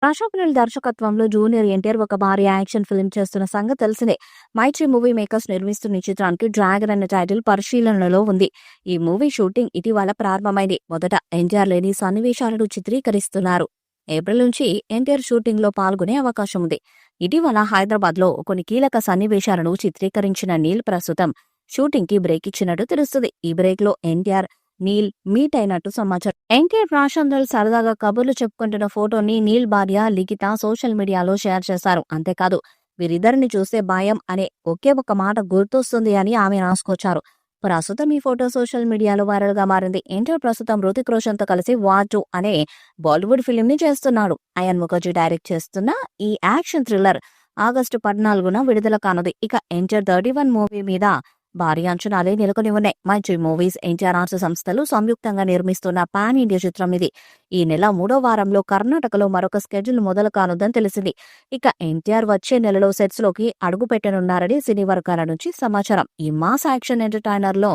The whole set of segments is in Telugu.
రాజమౌళి దర్శకత్వంలో జూనియర్ ఎన్టీఆర్ ఒక భారీ యాక్షన్ ఫిల్మ్ చేస్తున్న సంగతి తెలిసిందే. మైత్రి మూవీ మేకర్స్ నిర్మిస్తున్న ఈ చిత్రానికి డ్రాగన్ అనే టైటిల్ పరిశీలనలో ఉంది. ఈ మూవీ షూటింగ్ ఇటీవల ప్రారంభమైంది. మొదట ఎన్టీఆర్ లేని సన్నివేశాలను చిత్రీకరిస్తున్నారు. ఏప్రిల్ నుంచి ఎన్టీఆర్ షూటింగ్ లో పాల్గొనే అవకాశం ఉంది. ఇటీవల హైదరాబాద్ లో కొన్ని కీలక సన్నివేశాలను చిత్రీకరించిన నీల్ ప్రస్తుతం షూటింగ్ కి బ్రేక్ ఇచ్చినట్టు తెలుస్తుంది. ఈ బ్రేక్ లో ఎన్టీఆర్ నీల్ మీట్ అయినట్టు సమాచారం. ఎన్టీఆర్ ప్రశాంత్ సరదాగా కబుర్లు చెప్పుకుంటున్న ఫోటోని నీల్ భార్య లిఖిత సోషల్ మీడియాలో షేర్ చేశారు. అంతేకాదు వీరిద్దరిని చూస్తే భయం అనే ఒకే ఒక మాట గుర్తొస్తుంది అని ఆమె రాసుకొచ్చారు. ప్రస్తుతం ఈ ఫోటో సోషల్ మీడియాలో వైరల్ గా మారింది. ఎన్టీఆర్ ప్రస్తుతం హృతిక్ రోషన్ తో కలిసి వార్ 2 అనే బాలీవుడ్ ఫిలిం ని చేస్తున్నాడు. అయాన్ ముఖర్జీ డైరెక్ట్ చేస్తున్న ఈ యాక్షన్ థ్రిల్లర్ ఆగస్టు 14న విడుదల కానుంది. ఇక ఎన్టీఆర్ 31 మూవీ మీద భారీ అంచనాలే నెలకొని ఉన్నాయి. మైత్రి మూవీస్, ఎన్టీఆర్ ఆర్ట్స్ సంస్థలు సంయుక్తంగా నిర్మిస్తున్న పాన్ ఇండియా చిత్రం ఇది. ఈ నెల 3వ వారంలో కర్ణాటకలో మరొక స్కెడ్యూల్ మొదలు కానుందని తెలిసింది. ఇక ఎన్టీఆర్ వచ్చే నెలలో సెట్స్ లోకి అడుగు పెట్టనున్నారని సినీ వర్గాల నుంచి సమాచారం. ఈ మాస్ యాక్షన్ ఎంటర్టైనర్ లో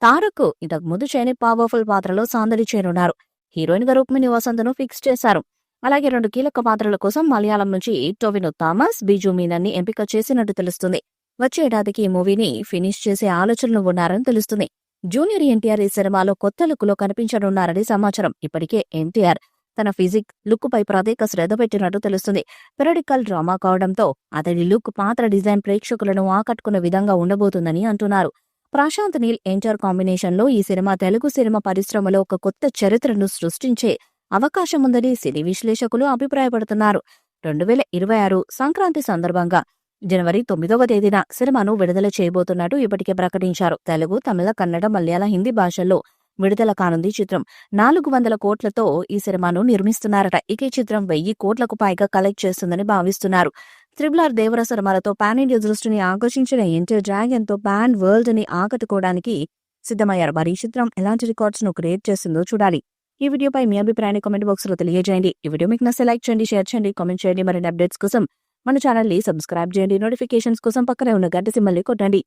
తారక్ ఇంతకు ముందు చేయని పవర్ఫుల్ పాత్రలో సందడి చేరున్నారు. హీరోయిన్ గా రుక్మిణి వసంతను ఫిక్స్ చేశారు. అలాగే 2 కీలక పాత్రల కోసం మలయాళం నుంచి టొవినో థామస్, బిజు మీనన్ని ఎంపిక చేసినట్టు తెలుస్తుంది. వచ్చే ఏడాదికి ఈ మూవీని ఫినిష్ చేసే ఆలోచనలు ఉన్నారని తెలుస్తుంది. జూనియర్ ఎన్టీఆర్ ఈ సినిమాలో కొత్త లుక్ లో కనిపించనున్నారని సమాచారం. ఇప్పటికే ఎన్టీఆర్ తన ఫిజిక్ లుక్ పై ప్రత్యేక శ్రద్ధ పెట్టినట్టు తెలుస్తుంది. పెరడికల్ డ్రామా కావడంతో అతడి లుక్ పాత్ర డిజైన్ ప్రేక్షకులను ఆకట్టుకున్న విధంగా ఉండబోతుందని అంటున్నారు. ప్రశాంత్ నీల్ ఎన్టీఆర్ కాంబినేషన్ లో ఈ సినిమా తెలుగు సినిమా పరిశ్రమలో ఒక కొత్త చరిత్రను సృష్టించే అవకాశం ఉందని సినీ విశ్లేషకులు అభిప్రాయపడుతున్నారు. 2026 సంక్రాంతి సందర్భంగా జనవరి 9వ తేదీన సినిమాను విడుదల చేయబోతున్నట్టు ఇప్పటికే ప్రకటించారు. తెలుగు, తమిళ, కన్నడ, మలయాళ, హిందీ భాషల్లో విడుదల కానుంది చిత్రం. 400 కోట్లతో ఈ సినిమాను నిర్మిస్తున్నారట. ఇక ఈ చిత్రం 1000 కోట్లకు పైగా కలెక్ట్ చేస్తుందని భావిస్తున్నారు. త్రిబుల్ దేవర సినిమాలతో పాన్ ఇండియా దృష్టిని ఆకర్షించిన ఎన్టీఆర్ డ్రాగన్ తో పాన్ వరల్డ్ ని ఆకట్టుకోవడానికి సిద్ధమయ్యారు. మరి ఈ చిత్రం ఎలాంటి రికార్డ్స్ ను క్రియేట్ చేస్తుందో చూడాలి. ఈ వీడియోపై మీ అభిప్రాయాన్ని కామెంట్ బాక్స్ లో తెలియజేయండి. ఈ వీడియో మీకు నచ్చితే లైక్ చేయండి, షేర్ చేయండి, కామెంట్ చేయండి. మరిన్ని అప్డేట్స్ కోసం మన ఛానల్ ని సబ్స్క్రైబ్ చేయండి. నోటిఫికేషన్స్ కోసం పక్కనే ఉన్న గంట సింబల్ ని కొట్టండి.